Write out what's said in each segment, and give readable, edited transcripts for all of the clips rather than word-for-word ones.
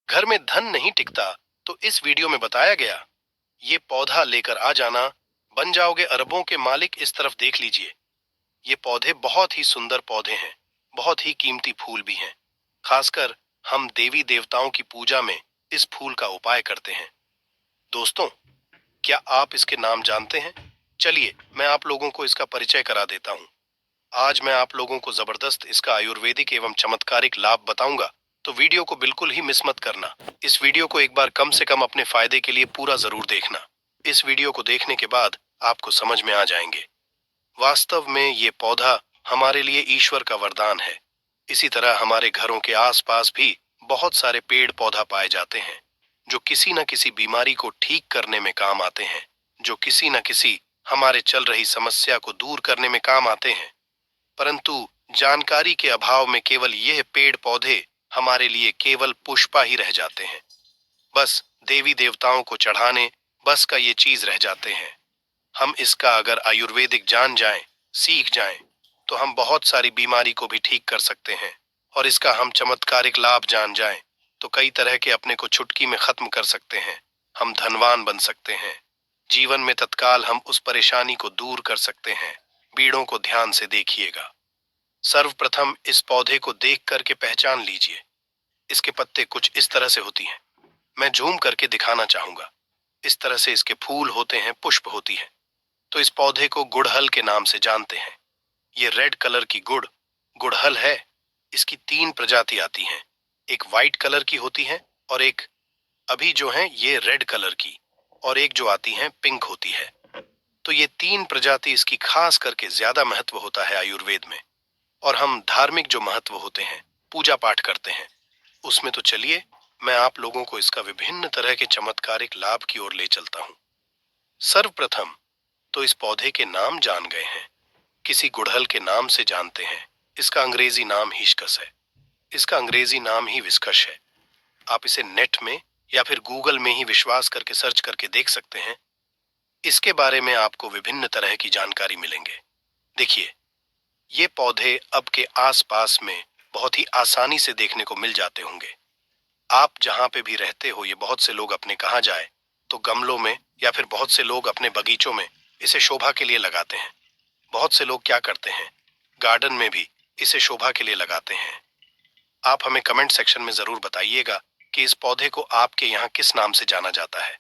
घर में धन नहीं टिकता तो इस वीडियो में बताया गया। ये पौधा लेकर आ जाना, बन जाओगे अरबों के मालिक। इस तरफ देख लीजिए, ये पौधे बहुत ही सुंदर पौधे हैं, बहुत ही कीमती फूल भी हैं। खासकर हम देवी देवताओं की पूजा में इस फूल का उपाय करते हैं। दोस्तों, क्या आप इसके नाम जानते हैं? चलिए मैं आप लोगों को इसका परिचय करा देता हूँ। आज मैं आप लोगों को जबरदस्त इसका आयुर्वेदिक एवं चमत्कारिक लाभ बताऊंगा, तो वीडियो को बिल्कुल ही मिस मत करना। इस वीडियो को एक बार कम से कम अपने फायदे के लिए पूरा जरूर देखना। इस वीडियो को देखने के बाद आपको समझ में आ जाएंगे। वास्तव में ये पौधा हमारे लिए ईश्वर का वरदान है। इसी तरह हमारे घरों के आसपास भी बहुत सारे पेड़ पौधा पाए जाते हैं, जो किसी न किसी बीमारी को ठीक करने में काम आते हैं, जो किसी न किसी हमारे चल रही समस्या को दूर करने में काम आते हैं। परंतु जानकारी के अभाव में केवल यह पेड़ पौधे हमारे लिए केवल पुष्पा ही रह जाते हैं। बस देवी देवताओं को चढ़ाने बस का ये चीज रह जाते हैं। हम इसका अगर आयुर्वेदिक जान जाएं, सीख जाएं, तो हम बहुत सारी बीमारी को भी ठीक कर सकते हैं। और इसका हम चमत्कारिक लाभ जान जाएं, तो कई तरह के अपने को चुटकी में खत्म कर सकते हैं। हम धनवान बन सकते हैं। जीवन में तत्काल हम उस परेशानी को दूर कर सकते हैं। बीड़ों को ध्यान से देखिएगा। सर्वप्रथम इस पौधे को देख करके पहचान लीजिए। इसके पत्ते कुछ इस तरह से होती हैं। मैं झूम करके दिखाना चाहूंगा। इस तरह से इसके फूल होते हैं, पुष्प होती है। तो इस पौधे को गुड़हल के नाम से जानते हैं। ये रेड कलर की गुड़हल है। इसकी 3 प्रजाति आती हैं। एक वाइट कलर की होती है, और एक अभी जो है ये रेड कलर की, और एक जो आती है पिंक होती है। तो ये 3 प्रजाति इसकी खास करके ज्यादा महत्व होता है आयुर्वेद में। और हम धार्मिक जो महत्व होते हैं, पूजा पाठ करते हैं, उसमें तो चलिए मैं आप लोगों को इसका विभिन्न तरह के चमत्कारिक लाभ की ओर ले चलता हूँ। सर्वप्रथम तो इस पौधे के नाम जान गए हैं। किसी गुड़हल के नाम से जानते हैं। इसका अंग्रेजी नाम हिबिस्कस है। इसका अंग्रेजी नाम ही विस्कस है। आप इसे नेट में या फिर गूगल में ही विश्वास करके सर्च करके देख सकते हैं। इसके बारे में आपको विभिन्न तरह की जानकारी मिलेंगे। देखिए, ये पौधे अब के आसपास में बहुत ही आसानी से देखने को मिल जाते होंगे। आप जहां पे भी रहते हो, ये बहुत से लोग अपने कहा जाए तो गमलों में, या फिर बहुत से लोग अपने बगीचों में इसे शोभा के लिए लगाते हैं। बहुत से लोग क्या करते हैं, गार्डन में भी इसे शोभा के लिए लगाते हैं। आप हमें कमेंट सेक्शन में जरूर बताइएगा कि इस पौधे को आपके यहाँ किस नाम से जाना जाता है।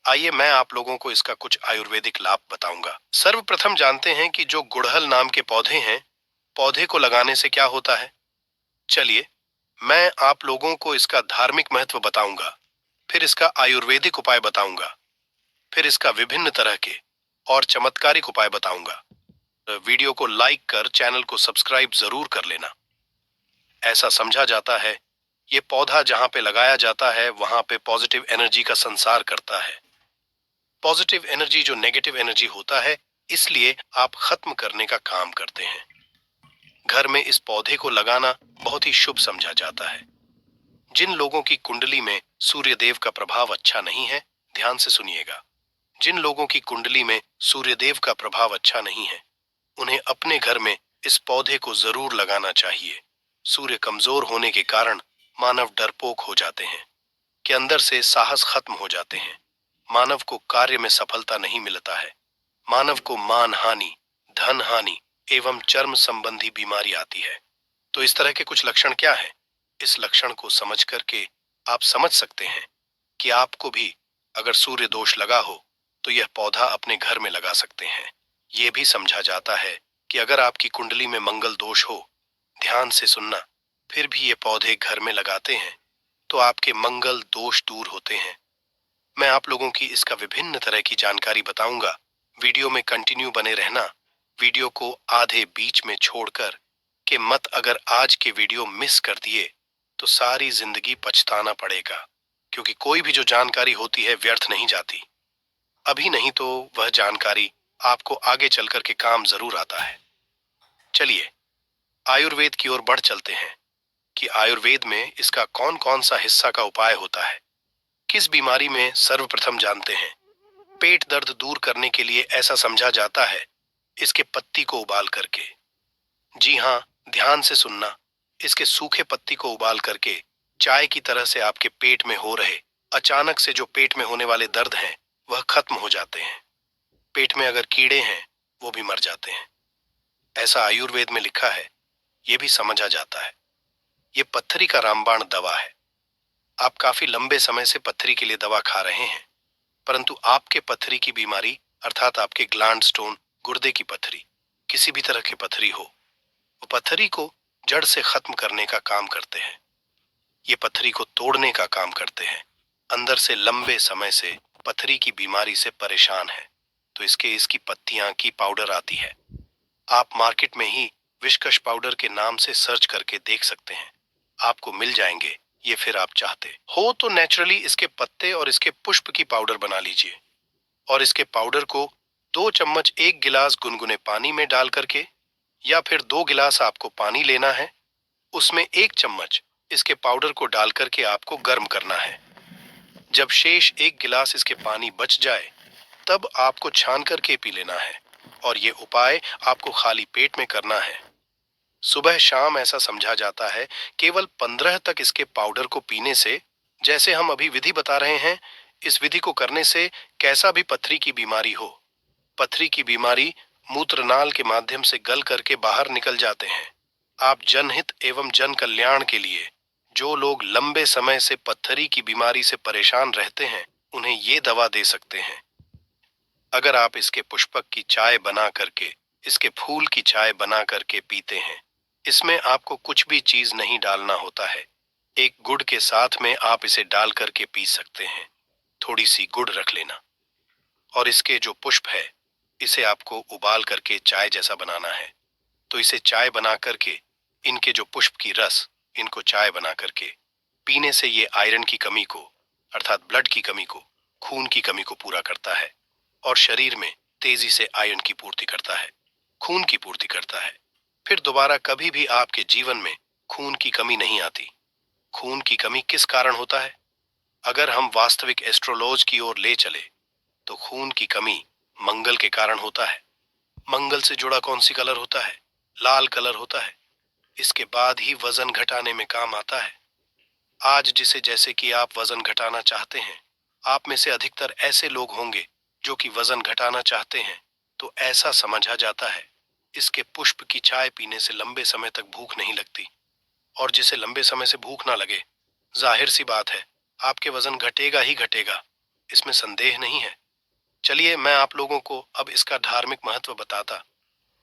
आइए मैं आप लोगों को इसका कुछ आयुर्वेदिक लाभ बताऊंगा। सर्वप्रथम जानते हैं कि जो गुड़हल नाम के पौधे हैं, पौधे को लगाने से क्या होता है। चलिए मैं आप लोगों को इसका धार्मिक महत्व बताऊंगा, फिर इसका आयुर्वेदिक उपाय बताऊंगा, फिर इसका विभिन्न तरह के और चमत्कारिक उपाय बताऊंगा। वीडियो को लाइक कर चैनल को सब्सक्राइब जरूर कर लेना। ऐसा समझा जाता है ये पौधा जहां पे लगाया जाता है वहां पे पॉजिटिव एनर्जी का संसार करता है। पॉजिटिव एनर्जी जो नेगेटिव एनर्जी होता है, इसलिए आप खत्म करने का काम करते हैं। घर में इस पौधे को लगाना बहुत ही शुभ समझा जाता है। जिन लोगों की कुंडली में सूर्यदेव का प्रभाव अच्छा नहीं है, ध्यान से सुनिएगा। जिन लोगों की कुंडली में सूर्यदेव का प्रभाव अच्छा नहीं है, उन्हें अपने घर में इस पौधे को जरूर लगाना चाहिए। सूर्य कमजोर होने के कारण मानव डरपोक हो जाते हैं, कि अंदर से साहस खत्म हो जाते हैं। मानव को कार्य में सफलता नहीं मिलता है। मानव को मान हानि, धन हानि एवं चर्म संबंधी बीमारी आती है। तो इस तरह के कुछ लक्षण क्या है, इस लक्षण को समझ करके आप समझ सकते हैं कि आपको भी अगर सूर्य दोष लगा हो तो यह पौधा अपने घर में लगा सकते हैं। यह भी समझा जाता है कि अगर आपकी कुंडली में मंगल दोष हो, ध्यान से सुनना, फिर भी ये पौधे घर में लगाते हैं तो आपके मंगल दोष दूर होते हैं। मैं आप लोगों की इसका विभिन्न तरह की जानकारी बताऊंगा। वीडियो में कंटिन्यू बने रहना। वीडियो को आधे बीच में छोड़कर के मत अगर आज के वीडियो मिस कर दिए तो सारी जिंदगी पछताना पड़ेगा, क्योंकि कोई भी जो जानकारी होती है व्यर्थ नहीं जाती। अभी नहीं तो वह जानकारी आपको आगे चलकर के काम जरूर आता है। चलिए आयुर्वेद की ओर बढ़ चलते हैं कि आयुर्वेद में इसका कौन कौन सा हिस्सा का उपाय होता है। किस बीमारी में सर्वप्रथम जानते हैं, पेट दर्द दूर करने के लिए ऐसा समझा जाता है इसके पत्ती को उबाल करके। जी हाँ, ध्यान से सुनना। इसके सूखे पत्ती को उबाल करके चाय की तरह से आपके पेट में हो रहे अचानक से जो पेट में होने वाले दर्द हैं वह खत्म हो जाते हैं। पेट में अगर कीड़े हैं वो भी मर जाते हैं। ऐसा आयुर्वेद में लिखा है, ये भी समझा जाता है। ये पत्थरी का रामबाण दवा है। आप काफी लंबे समय से पत्थरी के लिए दवा खा रहे हैं, परंतु आपके पत्थरी की बीमारी अर्थात आपके ग्लैंड स्टोन, गुर्दे की पत्थरी, किसी भी तरह की पत्थरी हो, वो पत्थरी को जड़ से खत्म करने का काम करते हैं। ये पत्थरी को तोड़ने का काम करते हैं। अंदर से लंबे समय से पत्थरी की बीमारी से परेशान है, तो इसकी पत्तियां की पाउडर आती है। आप मार्केट में ही विशकश पाउडर के नाम से सर्च करके देख सकते हैं, आपको मिल जाएंगे ये। फिर आप चाहते हो तो नेचुरली इसके पत्ते और इसके पुष्प की पाउडर बना लीजिए, और इसके पाउडर को 2 चम्मच 1 गिलास गुनगुने पानी में डाल करके, या फिर 2 गिलास आपको पानी लेना है, उसमें 1 चम्मच इसके पाउडर को डाल करके आपको गर्म करना है। जब शेष 1 गिलास इसके पानी बच जाए तब आपको छान करके पी लेना है, और ये उपाय आपको खाली पेट में करना है। सुबह शाम ऐसा समझा जाता है। केवल 15 तक इसके पाउडर को पीने से, जैसे हम अभी विधि बता रहे हैं, इस विधि को करने से कैसा भी पथरी की बीमारी हो, पथरी की बीमारी मूत्रनाल के माध्यम से गल करके बाहर निकल जाते हैं। आप जनहित एवं जन कल्याण के लिए जो लोग लंबे समय से पत्थरी की बीमारी से परेशान रहते हैं उन्हें ये दवा दे सकते हैं। अगर आप इसके पुष्पक की चाय बना करके, इसके फूल की चाय बना करके पीते हैं, इसमें आपको कुछ भी चीज नहीं डालना होता है। एक गुड़ के साथ में आप इसे डाल करके पी सकते हैं। थोड़ी सी गुड़ रख लेना, और इसके जो पुष्प है इसे आपको उबाल करके चाय जैसा बनाना है। तो इसे चाय बना करके, इनके जो पुष्प की रस, इनको चाय बना करके पीने से ये आयरन की कमी को, अर्थात ब्लड की कमी को, खून की कमी को पूरा करता है, और शरीर में तेजी से आयरन की पूर्ति करता है, खून की पूर्ति करता है। फिर दोबारा कभी भी आपके जीवन में खून की कमी नहीं आती। खून की कमी किस कारण होता है? अगर हम वास्तविक एस्ट्रोलॉज की ओर ले चले तो खून की कमी मंगल के कारण होता है। मंगल से जुड़ा कौन सी कलर होता है? लाल कलर होता है। इसके बाद ही वजन घटाने में काम आता है। आज जिसे जैसे कि आप वजन घटाना चाहते हैं, आप में से अधिकतर ऐसे लोग होंगे जो कि वजन घटाना चाहते हैं, तो ऐसा समझा जाता है इसके पुष्प की चाय पीने से लंबे समय तक भूख नहीं लगती। और जिसे लंबे समय से भूख ना लगे, जाहिर सी बात है आपके वजन घटेगा ही घटेगा, इसमें संदेह नहीं है। चलिए मैं आप लोगों को अब इसका धार्मिक महत्व बताता,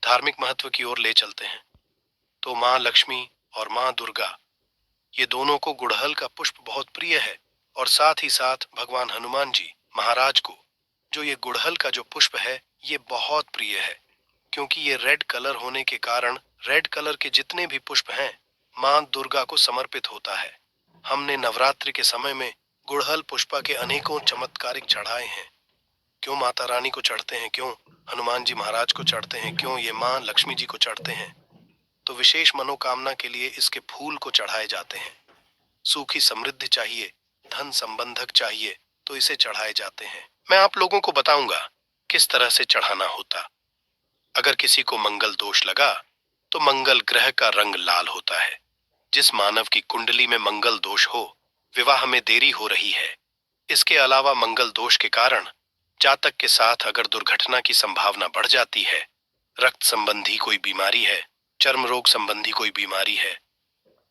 धार्मिक महत्व की ओर ले चलते हैं। तो माँ लक्ष्मी और माँ दुर्गा, ये दोनों को गुड़हल का पुष्प बहुत प्रिय है, और साथ ही साथ भगवान हनुमान जी महाराज को जो ये गुड़हल का जो पुष्प है ये बहुत प्रिय है, क्योंकि ये रेड कलर होने के कारण रेड कलर के जितने भी पुष्प हैं माँ दुर्गा को समर्पित होता है। हमने नवरात्रि के समय में गुड़हल पुष्पा के अनेकों चमत्कारिक चढ़ाए हैं। क्यों माता रानी को चढ़ते हैं, क्यों हनुमान जी महाराज को चढ़ते हैं, क्यों ये माँ लक्ष्मी जी को चढ़ते हैं? तो विशेष मनोकामना के लिए इसके फूल को चढ़ाए जाते हैं। सूखी समृद्धि चाहिए, धन संबंधक चाहिए, तो इसे चढ़ाए जाते हैं। मैं आप लोगों को बताऊंगा किस तरह से चढ़ाना होता। अगर किसी को मंगल दोष लगा तो मंगल ग्रह का रंग लाल होता है। जिस मानव की कुंडली में मंगल दोष हो, विवाह में देरी हो रही है। इसके अलावा मंगल दोष के कारण जातक के साथ अगर दुर्घटना की संभावना बढ़ जाती है, रक्त संबंधी कोई बीमारी है, चर्म रोग संबंधी कोई बीमारी है,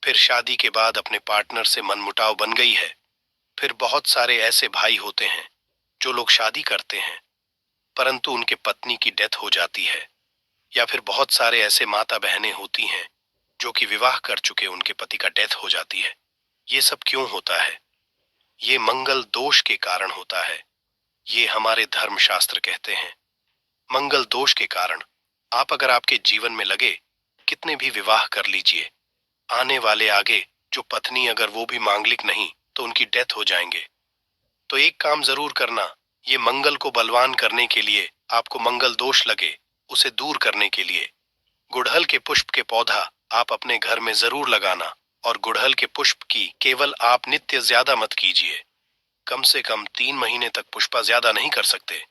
फिर शादी के बाद अपने पार्टनर से मनमुटाव बन गई है, फिर बहुत सारे ऐसे भाई होते हैं जो लोग शादी करते हैं परंतु उनके पत्नी की डेथ हो जाती है, या फिर बहुत सारे ऐसे माता बहनें होती हैं जो कि विवाह कर चुके उनके पति का डेथ हो जाती है। ये सब क्यों होता है? ये मंगल दोष के कारण होता है। ये हमारे धर्म शास्त्र कहते हैं। मंगल दोष के कारण आप अगर आपके जीवन में लगे कितने भी विवाह कर लीजिए, आने वाले आगे जो पत्नी अगर वो भी मांगलिक नहीं तो उनकी डेथ हो जाएंगे। तो एक काम जरूर करना, ये मंगल को बलवान करने के लिए, आपको मंगल दोष लगे उसे दूर करने के लिए गुड़हल के पुष्प के पौधा आप अपने घर में जरूर लगाना। और गुड़हल के पुष्प की केवल आप नित्य ज्यादा मत कीजिए। कम से कम 3 महीने तक पुष्पा ज्यादा नहीं कर सकते,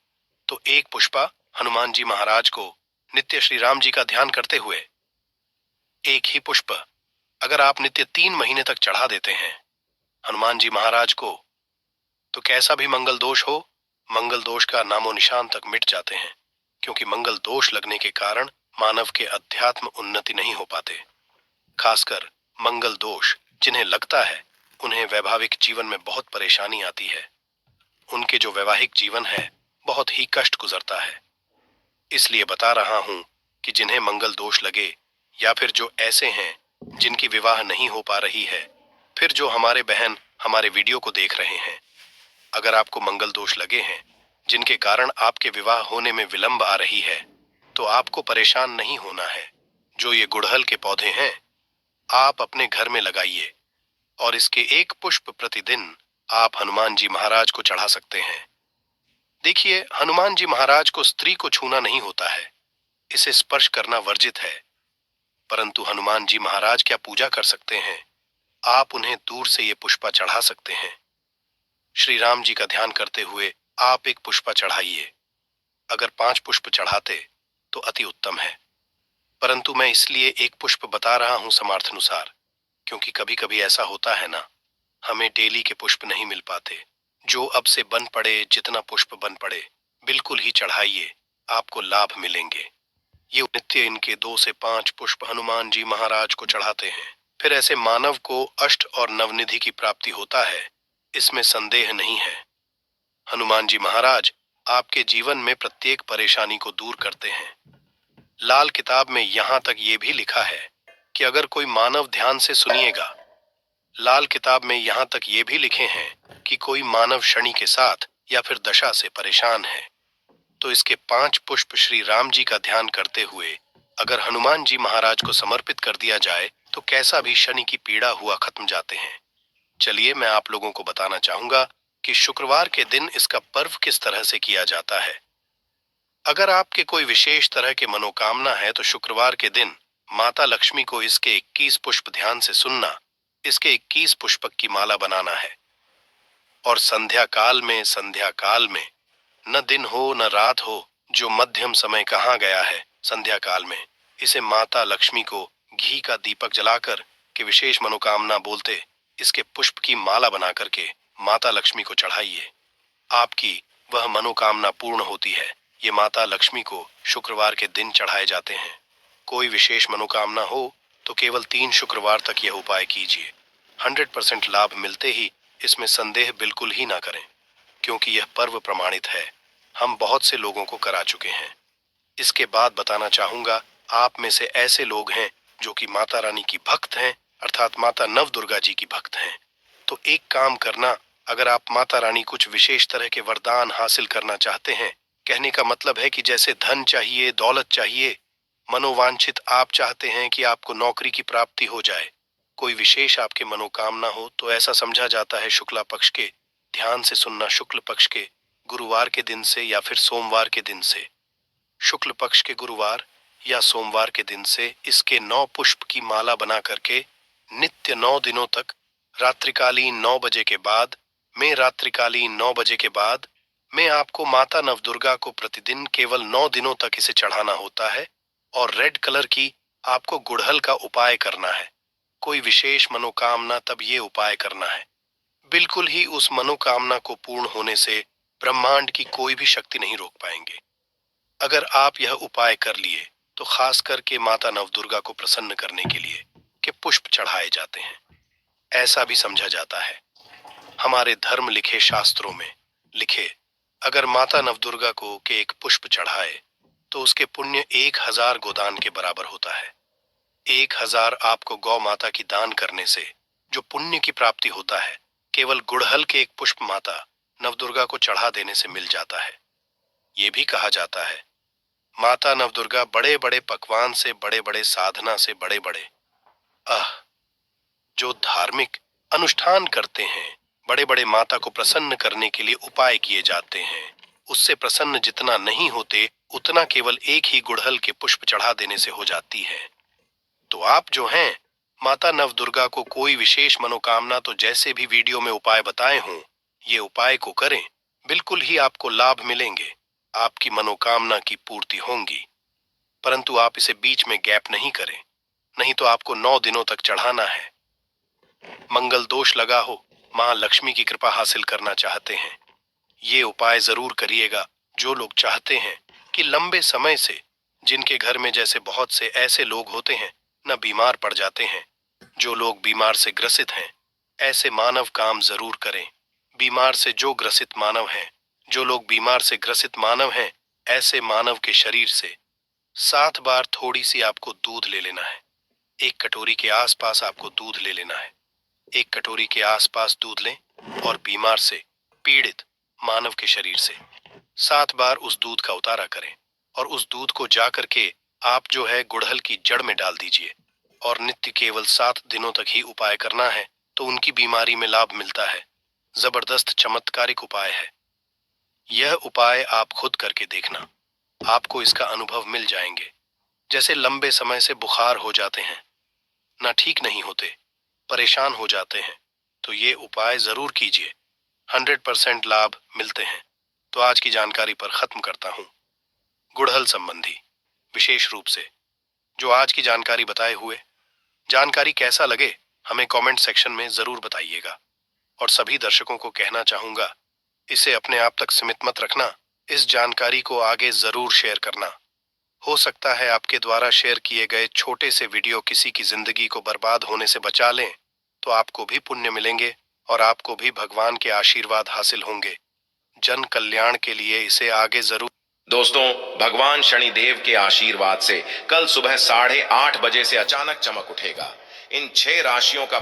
तो एक पुष्पा हनुमान जी महाराज को नित्य श्री राम जी का ध्यान करते हुए एक ही पुष्प अगर आप नित्य 3 महीने तक चढ़ा देते हैं हनुमान जी महाराज को। तो कैसा भी मंगल दोष हो, मंगल दोष का नामो निशान तक मिट जाते हैं, क्योंकि मंगल दोष लगने के कारण मानव के अध्यात्म उन्नति नहीं हो पाते। खासकर मंगल दोष जिन्हें लगता है, उन्हें वैवाहिक जीवन में बहुत परेशानी आती है। उनके जो वैवाहिक जीवन है बहुत ही कष्ट गुजरता है। इसलिए बता रहा हूं कि जिन्हें मंगल दोष लगे, या फिर जो ऐसे हैं जिनकी विवाह नहीं हो पा रही है, फिर जो हमारे बहन हमारे वीडियो को देख रहे हैं, अगर आपको मंगल दोष लगे हैं जिनके कारण आपके विवाह होने में विलंब आ रही है, तो आपको परेशान नहीं होना है। जो ये गुड़हल के पौधे हैं, आप अपने घर में लगाइए और इसके एक पुष्प प्रतिदिन आप हनुमान जी महाराज को चढ़ा सकते हैं। देखिए, हनुमान जी महाराज को स्त्री को छूना नहीं होता है, इसे स्पर्श करना वर्जित है। परंतु हनुमान जी महाराज क्या पूजा कर सकते हैं? आप उन्हें दूर से ये पुष्पा चढ़ा सकते हैं। श्री राम जी का ध्यान करते हुए आप एक पुष्पा चढ़ाइए। अगर 5 पुष्प चढ़ाते तो अति उत्तम है, परंतु मैं इसलिए एक पुष्प बता रहा हूं समर्थानुसार, क्योंकि कभी कभी ऐसा होता है ना, हमें डेली के पुष्प नहीं मिल पाते। जो अब से बन पड़े, जितना पुष्प बन पड़े बिल्कुल ही चढ़ाइए, आपको लाभ मिलेंगे। ये नित्य इनके 2 से 5 पुष्प हनुमान जी महाराज को चढ़ाते हैं, फिर ऐसे मानव को अष्ट और नवनिधि की प्राप्ति होता है, इसमें संदेह नहीं है। हनुमान जी महाराज आपके जीवन में प्रत्येक परेशानी को दूर करते हैं। लाल किताब में यहां तक ये भी लिखा है कि अगर कोई मानव ध्यान से सुनिएगा, लाल किताब में यहां तक ये भी लिखे हैं कि कोई मानव शनि के साथ या फिर दशा से परेशान है, तो इसके 5 पुष्प श्री राम जी का ध्यान करते हुए अगर हनुमान जी महाराज को समर्पित कर दिया जाए, तो कैसा भी शनि की पीड़ा हुआ खत्म जाते हैं। चलिए, मैं आप लोगों को बताना चाहूंगा कि शुक्रवार के दिन इसका पर्व किस तरह से किया जाता है। अगर आपके कोई विशेष तरह के मनोकामना है, तो शुक्रवार के दिन माता लक्ष्मी को इसके 21 पुष्प ध्यान से सुनना, इसके 21 पुष्पक की माला बनाना है। और संध्या काल में न दिन हो न रात हो, जो मध्यम समय कहा गया है, संध्या काल में इसे माता लक्ष्मी को घी का दीपक जलाकर के विशेष मनोकामना बोलते इसके पुष्प की माला बना करके माता लक्ष्मी को चढ़ाइए। आपकी वह मनोकामना पूर्ण होती है। ये माता लक्ष्मी को शुक्रवार के दिन चढ़ाए जाते हैं। कोई विशेष मनोकामना हो तो केवल 3 शुक्रवार तक यह उपाय कीजिए। 100% लाभ मिलते ही इसमें संदेह बिल्कुल ही ना करें, क्योंकि यह पर्व प्रमाणित है। हम बहुत से लोगों को करा चुके हैं। इसके बाद बताना चाहूंगा, आप में से ऐसे लोग हैं जो कि माता रानी की भक्त हैं, अर्थात माता नव दुर्गा जी की भक्त हैं। तो एक काम करना, अगर आप माता रानी कुछ विशेष तरह के वरदान हासिल करना चाहते हैं, कहने का मतलब है कि जैसे धन चाहिए, दौलत चाहिए, मनोवांछित आप चाहते हैं कि आपको नौकरी की प्राप्ति हो जाए, कोई विशेष आपके मनोकामना हो, तो ऐसा समझा जाता है शुक्ला पक्ष के, ध्यान से सुनना, शुक्ल पक्ष के गुरुवार के दिन से या फिर सोमवार के दिन से, शुक्ल पक्ष के गुरुवार या सोमवार के दिन से इसके 9 पुष्प की माला बना करके नित्य 9 दिनों तक रात्रिकालीन 9 बजे के बाद में आपको माता नवदुर्गा को प्रतिदिन केवल 9 दिनों तक इसे चढ़ाना होता है। और रेड कलर की आपको गुड़हल का उपाय करना है। कोई विशेष मनोकामना, तब ये उपाय करना है। बिल्कुल ही उस मनोकामना को पूर्ण होने से ब्रह्मांड की कोई भी शक्ति नहीं रोक पाएंगे। अगर आप यह उपाय कर लिए, तो खास करके माता नवदुर्गा को प्रसन्न करने के लिए कि पुष्प चढ़ाए जाते हैं। ऐसा भी समझा जाता है, हमारे धर्म लिखे शास्त्रों में लिखे, अगर माता नवदुर्गा को के एक पुष्प चढ़ाए तो उसके पुण्य 1000 गोदान के बराबर होता है। 1000 आपको गौ माता की दान करने से जो पुण्य की प्राप्ति होता है, केवल गुड़हल के एक पुष्प माता नवदुर्गा को चढ़ा देने से मिल जाता है। ये भी कहा जाता है, माता नवदुर्गा बड़े बड़े पकवान से, बड़े बड़े साधना से, बड़े बड़े जो धार्मिक अनुष्ठान करते हैं, बड़े बड़े माता को प्रसन्न करने के लिए उपाय किए जाते हैं, उससे प्रसन्न जितना नहीं होते, उतना केवल एक ही गुड़हल के पुष्प चढ़ा देने से हो जाती है। तो आप जो हैं, माता नवदुर्गा को कोई विशेष मनोकामना, तो जैसे भी वीडियो में उपाय बताए हों, ये उपाय को करें, बिल्कुल ही आपको लाभ मिलेंगे, आपकी मनोकामना की पूर्ति होंगी। परंतु आप इसे बीच में गैप नहीं करें, नहीं तो आपको 9 दिनों तक चढ़ाना है। मंगल दोष लगा हो, माँ लक्ष्मी की कृपा हासिल करना चाहते हैं, ये उपाय जरूर करिएगा। जो लोग चाहते हैं कि लंबे समय से जिनके घर में जैसे बहुत से ऐसे लोग होते हैं न बीमार पड़ जाते हैं, जो लोग बीमार से ग्रसित हैं, ऐसे मानव काम जरूर करें। बीमार से जो ग्रसित मानव हैं, जो लोग बीमार से ग्रसित मानव हैं, ऐसे मानव के शरीर से 7 बार थोड़ी सी आपको दूध ले लेना है। 1 कटोरी के आसपास आपको दूध ले लेना है। 1 कटोरी के आसपास दूध लें और बीमार से पीड़ित मानव के शरीर से 7 बार उस दूध का उतारा करें और उस दूध को जा करके आप जो है गुड़हल की जड़ में डाल दीजिए और नित्य केवल 7 दिनों तक ही उपाय करना है, तो उनकी बीमारी में लाभ मिलता है। जबरदस्त चमत्कारिक उपाय है। यह उपाय आप खुद करके देखना, आपको इसका अनुभव मिल जाएंगे। जैसे लंबे समय से बुखार हो जाते हैं, ना ठीक नहीं होते, परेशान हो जाते हैं, तो ये उपाय जरूर कीजिए, 100% लाभ मिलते हैं। तो आज की जानकारी पर खत्म करता हूँ। गुड़हल संबंधी विशेष रूप से जो आज की जानकारी बताए हुए, जानकारी कैसा लगे हमें कमेंट सेक्शन में जरूर बताइएगा। और सभी दर्शकों को कहना चाहूंगा, इसे अपने आप तक सीमित मत रखना, इस जानकारी को आगे जरूर शेयर करना। हो सकता है आपके द्वारा शेयर किए गए छोटे से वीडियो किसी की जिंदगी को बर्बाद होने से बचा लें, तो आपको भी पुण्य मिलेंगे और आपको भी भगवान के आशीर्वाद हासिल होंगे। जन कल्याण के लिए इसे आगे जरूर। दोस्तों, भगवान शनिदेव के आशीर्वाद से कल सुबह 8:30 बजे से अचानक चमक उठेगा। इन 6 राशियों का